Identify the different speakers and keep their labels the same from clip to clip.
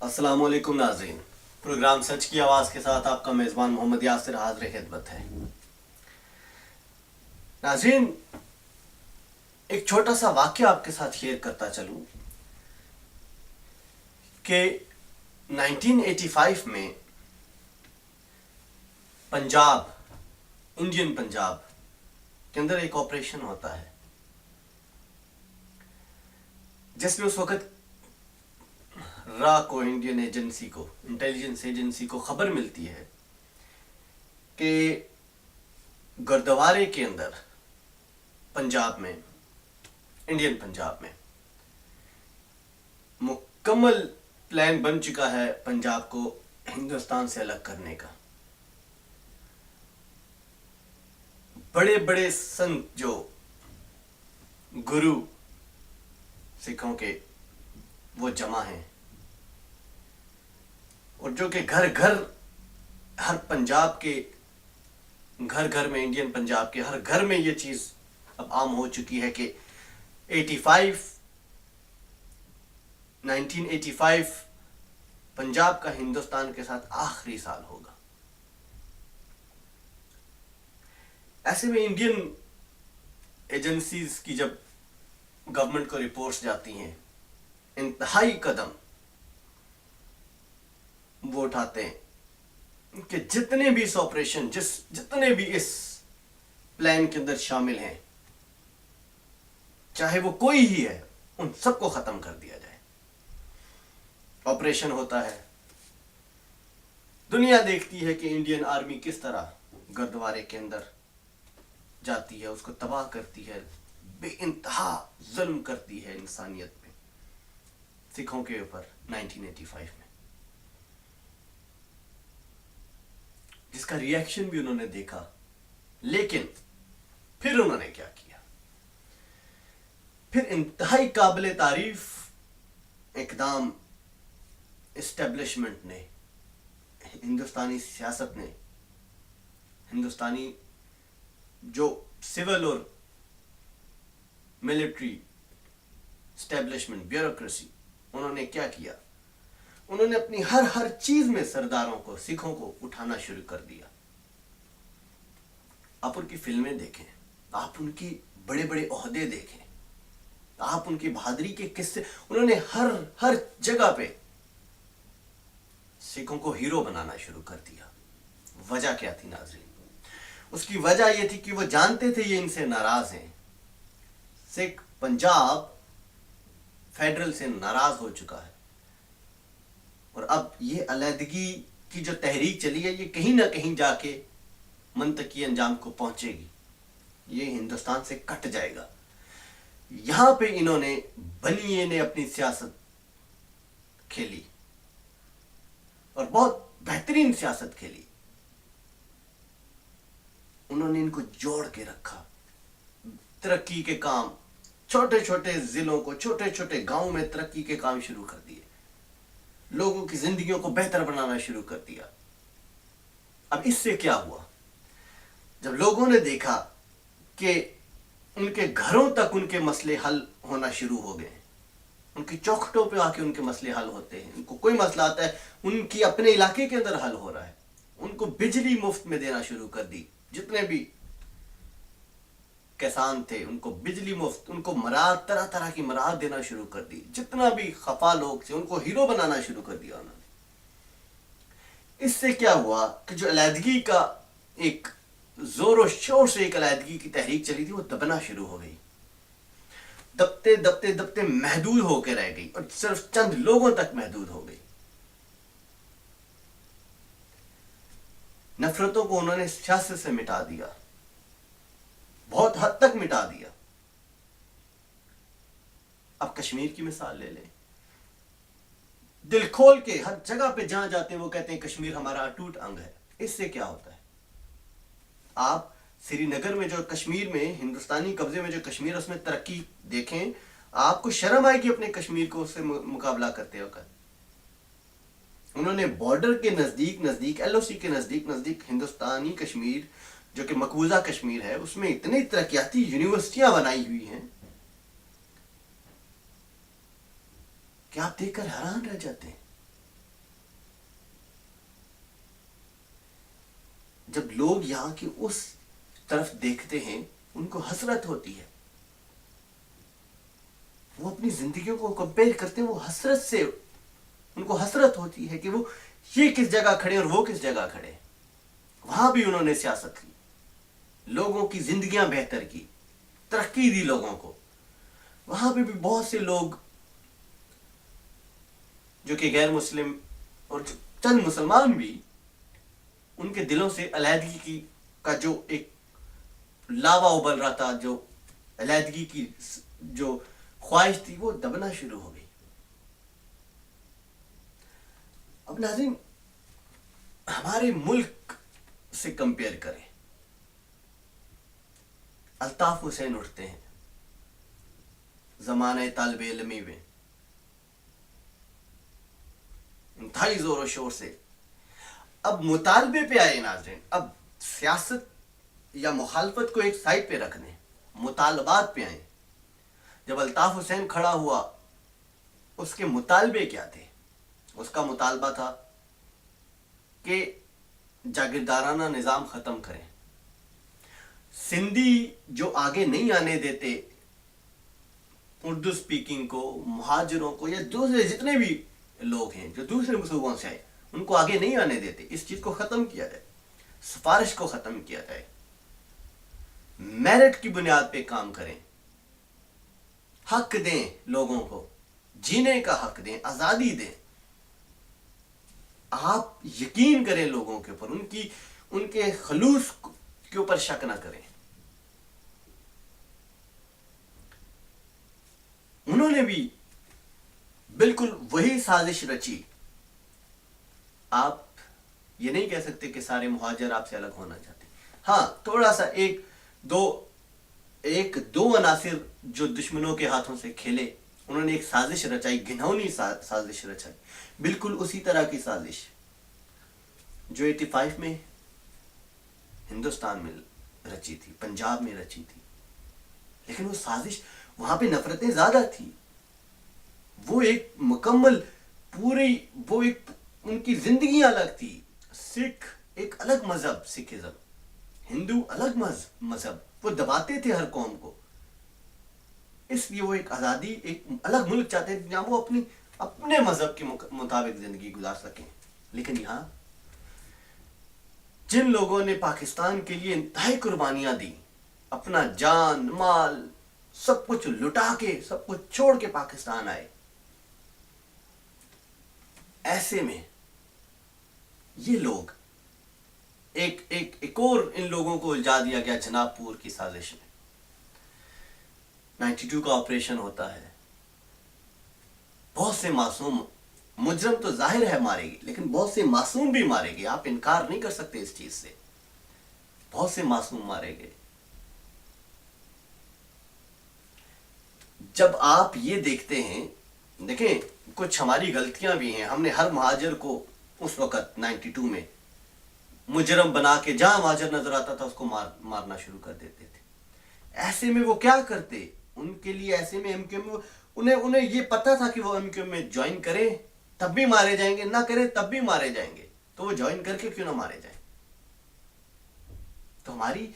Speaker 1: السلام علیکم ناظرین، پروگرام سچ کی آواز کے ساتھ آپ کا میزبان محمد یاسر حاضر خدمت ہے۔ ناظرین، ایک چھوٹا سا واقعہ آپ کے ساتھ شیئر کرتا چلوں کہ 1985 میں پنجاب، انڈین پنجاب کے اندر ایک آپریشن ہوتا ہے جس میں اس وقت را کو انڈین ایجنسی کو، انٹیلیجنس ایجنسی کو خبر ملتی ہے کہ گردوارے کے اندر پنجاب میں، انڈین پنجاب میں مکمل پلان بن چکا ہے پنجاب کو ہندوستان سے الگ کرنے کا۔ بڑے بڑے سنت جو گرو سکھوں کے وہ جمع ہیں، اور جو کہ گھر گھر، ہر پنجاب کے گھر گھر میں، انڈین پنجاب کے ہر گھر میں یہ چیز اب عام ہو چکی ہے کہ 1985 پنجاب کا ہندوستان کے ساتھ آخری سال ہوگا۔ ایسے میں انڈین ایجنسیز کی جب گورنمنٹ کو رپورٹس جاتی ہیں، انتہائی قدم وہ اٹھاتے ہیں کہ جتنے بھی اس آپریشن، جتنے بھی اس پلان کے اندر شامل ہیں، چاہے وہ کوئی ہی ہے، ان سب کو ختم کر دیا جائے۔ آپریشن ہوتا ہے، دنیا دیکھتی ہے کہ انڈین آرمی کس طرح گردوارے کے اندر جاتی ہے، اس کو تباہ کرتی ہے، بے انتہا ظلم کرتی ہے انسانیت پہ، سکھوں کے اوپر 1985 میں، جس کا ری ایکشن بھی انہوں نے دیکھا۔ لیکن پھر انہوں نے کیا کیا؟ پھر انتہائی قابل تعریف اقدام اسٹیبلشمنٹ نے، ہندوستانی سیاست نے، ہندوستانی جو سول اور ملٹری اسٹیبلشمنٹ، بیوروکریسی، انہوں نے کیا کیا؟ انہوں نے اپنی ہر چیز میں سرداروں کو، سکھوں کو اٹھانا شروع کر دیا۔ آپ ان کی فلمیں دیکھیں، آپ ان کی بڑے بڑے عہدے دیکھیں، آپ ان کی بہادری کے قصے، انہوں نے ہر جگہ پہ سکھوں کو ہیرو بنانا شروع کر دیا۔ وجہ کیا تھی ناظرین؟ اس کی وجہ یہ تھی کہ وہ جانتے تھے یہ ان سے ناراض ہیں۔ سکھ پنجاب فیڈرل سے ناراض ہو چکا ہے، اور اب یہ علیحدگی کی جو تحریک چلی ہے، یہ کہیں نہ کہیں جا کے منطقی انجام کو پہنچے گی، یہ ہندوستان سے کٹ جائے گا۔ یہاں پہ انہوں نے بنیے نے اپنی سیاست کھیلی، اور بہت بہترین سیاست کھیلی۔ انہوں نے ان کو جوڑ کے رکھا، ترقی کے کام، چھوٹے چھوٹے ضلعوں کو، چھوٹے چھوٹے گاؤں میں ترقی کے کام شروع کر دیے، لوگوں کی زندگیوں کو بہتر بنانا شروع کر دیا۔ اب اس سے کیا ہوا؟ جب لوگوں نے دیکھا کہ ان کے گھروں تک ان کے مسئلے حل ہونا شروع ہو گئے، ان کی چوکھٹوں پہ آ کے ان کے مسئلے حل ہوتے ہیں، ان کو کوئی مسئلہ آتا ہے، ان کی اپنے علاقے کے اندر حل ہو رہا ہے، ان کو بجلی مفت میں دینا شروع کر دی، جتنے بھی کسان تھے ان کو بجلی مفت، ان کو مراد، طرح طرح کی مراد دینا شروع کر دی، جتنا بھی خفا لوگ تھے ان کو ہیرو بنانا شروع کر دیا انہوں نے۔ اس سے کیا ہوا کہ جو علیحدگی کا ایک زور و شور سے ایک علیحدگی کی تحریک چلی تھی، وہ دبنا شروع ہو گئی، دبتے دبتے دبتے محدود ہو کے رہ گئی، اور صرف چند لوگوں تک محدود ہو گئی۔ نفرتوں کو انہوں نے سیاست سے مٹا دیا، بہت حد تک مٹا دیا۔ اب کشمیر کی مثال لے لیں، دل کھول کے ہر جگہ پہ جہاں جاتے ہیں وہ کہتے ہیں کشمیر ہمارا اٹوٹ انگ ہے۔ اس سے کیا ہوتا ہے؟ آپ سری نگر میں، جو کشمیر میں ہندوستانی قبضے میں جو کشمیر، اس میں ترقی دیکھیں، آپ کو شرم آئے گی اپنے کشمیر کو اس سے مقابلہ کرتے وقت۔ انہوں نے بارڈر کے نزدیک ایل او سی کے نزدیک ہندوستانی کشمیر جو کہ مقبوضہ کشمیر ہے، اس میں اتنی ترقیاتی یونیورسٹیاں بنائی ہوئی ہیں کہ آپ دیکھ کر حیران رہ جاتے ہیں۔ جب لوگ یہاں کی اس طرف دیکھتے ہیں ان کو حسرت ہوتی ہے، وہ اپنی زندگیوں کو کمپیئر کرتے ہیں، وہ حسرت سے ان کو حسرت ہوتی ہے کہ وہ یہ کس جگہ کھڑے اور وہ کس جگہ کھڑے. وہاں بھی انہوں نے سیاست کی، لوگوں کی زندگیاں بہتر کی، ترقی دی لوگوں کو. وہاں پہ بھی بہت سے لوگ جو کہ غیر مسلم اور چند مسلمان بھی، ان کے دلوں سے علیحدگی کی کا جو ایک لاوا ابل رہا تھا، جو علیحدگی کی جو خواہش تھی، وہ دبنا شروع ہو گئی. اب ناظرین، ہمارے ملک سے کمپیئر کریں. الطاف حسین اٹھتے ہیں زمانہ طالب علمی میں انتہائی زور و شور سے. اب مطالبے پہ آئے ناظرین، اب سیاست یا مخالفت کو ایک سائڈ پہ رکھنے، مطالبات پہ آئیں. جب الطاف حسین کھڑا ہوا، اس کے مطالبے کیا تھے؟ اس کا مطالبہ تھا کہ جاگیردارانہ نظام ختم کریں، سندھی جو آگے نہیں آنے دیتے اردو سپیکنگ کو، مہاجروں کو یا دوسرے جتنے بھی لوگ ہیں جو دوسرے صوبوں سے آئے، ان کو آگے نہیں آنے دیتے. اس چیز کو ختم کیا جائے، سفارش کو ختم کیا جائے، میرٹ کی بنیاد پہ کام کریں، حق دیں لوگوں کو، جینے کا حق دیں، آزادی دیں. آپ یقین کریں لوگوں کے اوپر، ان کے خلوص کے اوپر شک نہ کریں. انہوں نے بھی بالکل وہی سازش رچی. آپ یہ نہیں کہہ سکتے کہ سارے مہاجر آپ سے الگ ہونا چاہتے. ہاں، تھوڑا سا ایک دو عناصر جو دشمنوں کے ہاتھوں سے کھیلے، انہوں نے ایک سازش رچائی، گھناؤنی سازش رچائی، بالکل اسی طرح کی سازش جو 85 میں ہندوستان میں رچی تھی، پنجاب میں رچی تھی. لیکن وہ سازش، وہاں پہ نفرتیں زیادہ تھی. وہ ایک مکمل پوری، وہ ایک ان کی زندگی الگ تھی. سکھ ایک الگ مذہب، سکھزم، ہندو الگ مذہب، وہ دباتے تھے ہر قوم کو. اس لیے وہ ایک آزادی، ایک الگ ملک چاہتے تھے جہاں وہ اپنے مذہب کے مطابق زندگی گزار سکیں. لیکن یہاں جن لوگوں نے پاکستان کے لیے انتہائی قربانیاں دی، اپنا جان مال سب کچھ لٹا کے، سب کچھ چھوڑ کے پاکستان آئے، ایسے میں یہ لوگ ایک اور ان لوگوں کو الجھا دیا گیا جناب پور کی سازش میں. 92 کا آپریشن ہوتا ہے، بہت سے معصوم، مجرم تو ظاہر ہے مارے گئے، لیکن بہت سے معصوم بھی مارے گئے. آپ انکار نہیں کر سکتے اس چیز سے. بہت سے معصوم مارے گئے. جب آپ یہ دیکھتے ہیں، دیکھیں کچھ ہماری غلطیاں بھی ہیں. ہم نے ہر مہاجر کو اس وقت 92 میں مجرم بنا کے جہاں مہاجر نظر آتا تھا اس کو مارنا شروع کر دیتے تھے. ایسے میں وہ کیا کرتے؟ ان کے لیے ایسے میں ایم کیو میں انہیں یہ پتا تھا کہ وہ ایم کیو میں جوائن کریں تب بھی مارے جائیں گے، نہ کریں تب بھی مارے جائیں گے، تو وہ جوائن کر کے کیوں نہ مارے جائیں. تو ہماری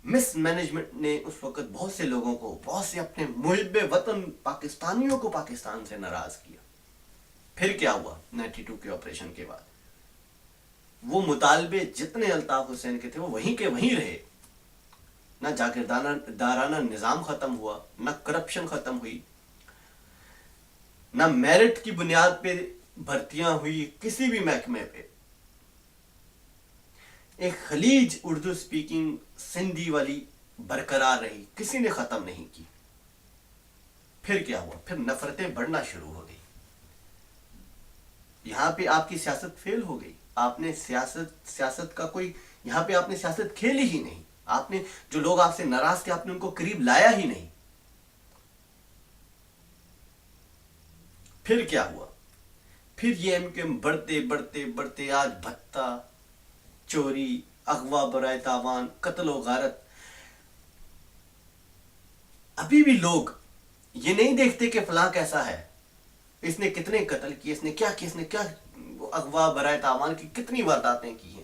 Speaker 1: مس مینجمنٹ نے اس وقت بہت سے لوگوں کو، بہت سے اپنے محب وطن پاکستانیوں کو پاکستان سے ناراض کیا. پھر کیا ہوا 92 کے آپریشن کے بعد؟ وہ مطالبے جتنے الطاف حسین کے تھے وہ وہیں کے وہیں رہے. نہ جاگیردارانہ نظام ختم ہوا، نہ کرپشن ختم ہوئی، نہ میرٹ کی بنیاد پہ بھرتیاں ہوئی کسی بھی محکمے پہ. ایک خلیج اردو سپیکنگ سندھی والی برقرار رہی، کسی نے ختم نہیں کی. پھر کیا ہوا؟ پھر نفرتیں بڑھنا شروع ہو گئی. یہاں پہ آپ کی سیاست فیل ہو گئی. آپ نے سیاست کا کوئی، یہاں پہ آپ نے سیاست کھیلی ہی نہیں. آپ نے جو لوگ آپ سے ناراض تھے، آپ نے ان کو قریب لایا ہی نہیں. پھر کیا ہوا؟ پھر یہ ایم کیو ایم بڑھتے بڑھتے بڑھتے آج بھتہ، چوری، اغوا برائے تاوان، قتل و غارت. ابھی بھی لوگ یہ نہیں دیکھتے کہ فلاں کیسا ہے، اس نے کتنے قتل کیے، اس نے کیا کیا، اس نے کیا اغوا برائے تاوان کی کتنی وارداتیں کی ہیں.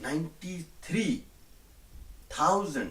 Speaker 1: 93,000,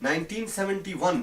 Speaker 1: 1971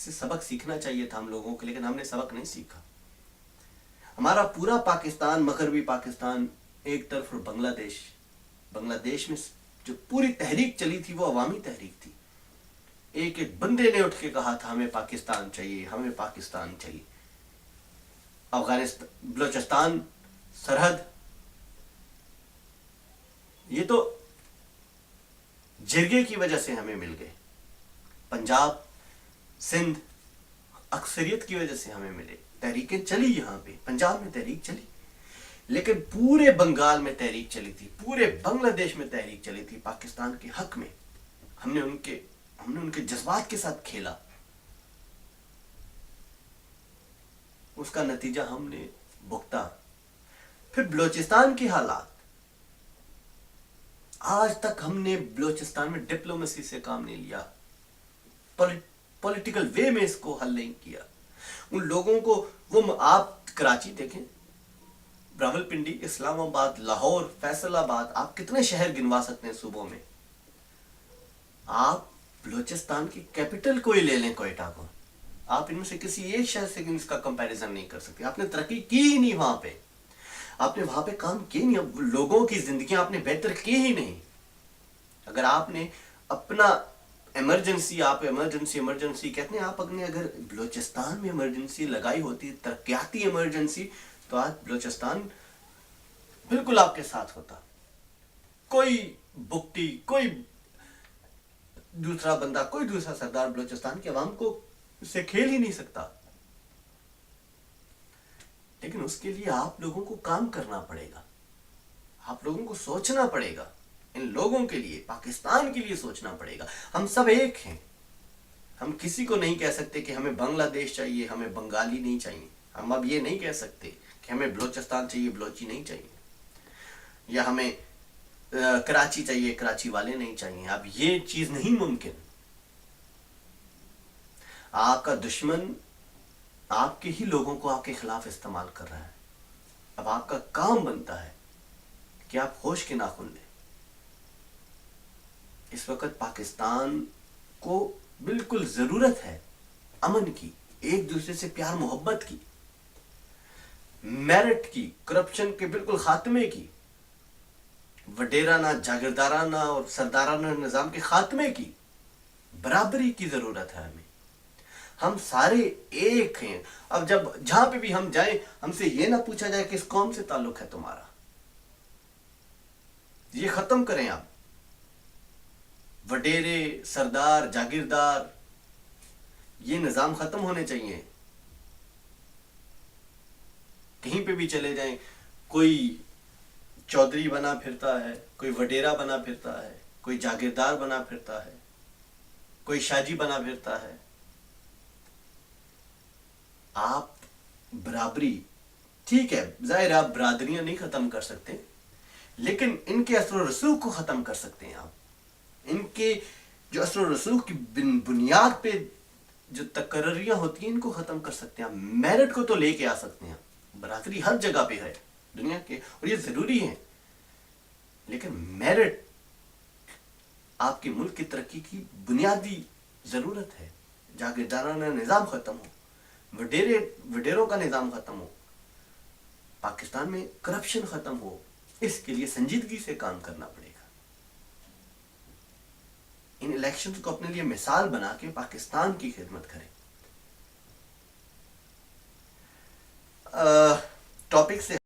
Speaker 1: سے سبق سیکھنا چاہیے تھا ہم لوگوں کو، لیکن ہم نے سبق نہیں سیکھا. ہمارا پورا پاکستان، مغربی پاکستان ایک طرف، اور بنگلہ دیش میں جو پوری تحریک چلی تھی وہ عوامی تحریک تھی. ایک ایک بندے نے اٹھ کے کہا تھا ہمیں پاکستان چاہیے، ہمیں پاکستان چاہیے. افغانستان، بلوچستان سرحد، یہ تو جرگے کی وجہ سے ہمیں مل گئے. پنجاب، سندھ اکثریت کی وجہ سے ہمیں ملے. تحریکیں چلی یہاں پہ، پنجاب میں تحریک چلی، لیکن پورے بنگال میں تحریک چلی تھی، پورے بنگلہ دیش میں تحریک چلی تھی پاکستان کے حق میں. ہم نے ان کے جذبات کے ساتھ کھیلا. اس کا نتیجہ ہم نے بھگتا. پھر بلوچستان کے حالات، آج تک ہم نے بلوچستان میں ڈپلومیسی سے کام نہیں لیا، پولیٹیکل وے میں اس کو حل نہیں کیا. ان لوگوں کو آپ کراچی دیکھیں، راول پنڈی، اسلام آباد، لاہور، فیصل آباد، آپ کتنے شہر گنوا سکتے ہیں صوبوں میں. آپ بلوچستان کی کیپٹل کو ہی لے لیں، کوئٹہ کو، آپ ان میں سے کسی ایک شہر سے اس کا کمپیریزن نہیں کر سکتے. آپ نے ترقی کی ہی نہیں وہاں پہ، آپ نے وہاں پہ کام کیے نہیں، لوگوں کی زندگیاں آپ نے بہتر کی ہی نہیں. اگر آپ نے اپنا ایمرجنسی کہتے ہیں، آپ اگر بلوچستان میں ایمرجنسی لگائی ہوتی، ترقیاتی ایمرجنسی، تو آج بلوچستان بالکل آپ کے ساتھ ہوتا. کوئی بکٹی، کوئی دوسرا بندہ، کوئی دوسرا سردار بلوچستان کے عوام کو اس سے کھیل ہی نہیں سکتا. لیکن اس کے لیے آپ لوگوں کو کام کرنا پڑے گا، آپ لوگوں کو سوچنا پڑے گا. ان لوگوں کے لیے، پاکستان کے لیے سوچنا پڑے گا. ہم سب ایک ہیں. ہم کسی کو نہیں کہہ سکتے کہ ہمیں بنگلہ دیش چاہیے، ہمیں بنگالی نہیں چاہیے. ہم اب یہ نہیں کہہ سکتے کہ ہمیں بلوچستان چاہیے، بلوچی نہیں چاہیے، یا ہمیں کراچی چاہیے، کراچی والے نہیں چاہیے. اب یہ چیز نہیں ممکن. آپ کا دشمن آپ کے ہی لوگوں کو آپ کے خلاف استعمال کر رہا ہے. اب آپ کا کام بنتا ہے کہ آپ ہوش کے ناخن لیں. اس وقت پاکستان کو بالکل ضرورت ہے امن کی، ایک دوسرے سے پیار محبت کی، میرٹ کی، کرپشن کے بالکل خاتمے کی، وڈیرانہ، جاگیردارانہ اور سردارانہ نظام کے خاتمے کی، برابری کی ضرورت ہے ہمیں. ہم سارے ایک ہیں. اب جہاں پہ بھی ہم جائیں، ہم سے یہ نہ پوچھا جائے کہ اس قوم سے تعلق ہے تمہارا. یہ ختم کریں آپ. وڈیرے، سردار، جاگیردار، یہ نظام ختم ہونے چاہیے. کہیں پہ بھی چلے جائیں، کوئی چودھری بنا پھرتا ہے، کوئی وڈیرا بنا پھرتا ہے، کوئی جاگیردار بنا پھرتا ہے، کوئی شاجی بنا پھرتا ہے. آپ برابری، ٹھیک ہے، ظاہر آپ برادریاں نہیں ختم کر سکتے، لیکن ان کے اثر و رسوخ کو ختم کر سکتے ہیں. آپ ان کے جو اثر و رسوخ کی بنیاد پہ جو تقرریاں ہوتی ہیں، ان کو ختم کر سکتے ہیں. آپ میرٹ کو تو لے کے آ سکتے ہیں. برادری ہر جگہ پہ ہے دنیا کے، اور یہ ضروری ہے، لیکن میرٹ آپ کے ملک کی ترقی کی بنیادی ضرورت ہے. جاگیردارانہ نظام ختم ہو، وڈیروں کا نظام ختم ہو، پاکستان میں کرپشن ختم ہو. اس کے لیے سنجیدگی سے کام کرنا پڑے گا. ان الیکشنز کو اپنے لیے مثال بنا کے پاکستان کی خدمت کریں. ٹاپک سے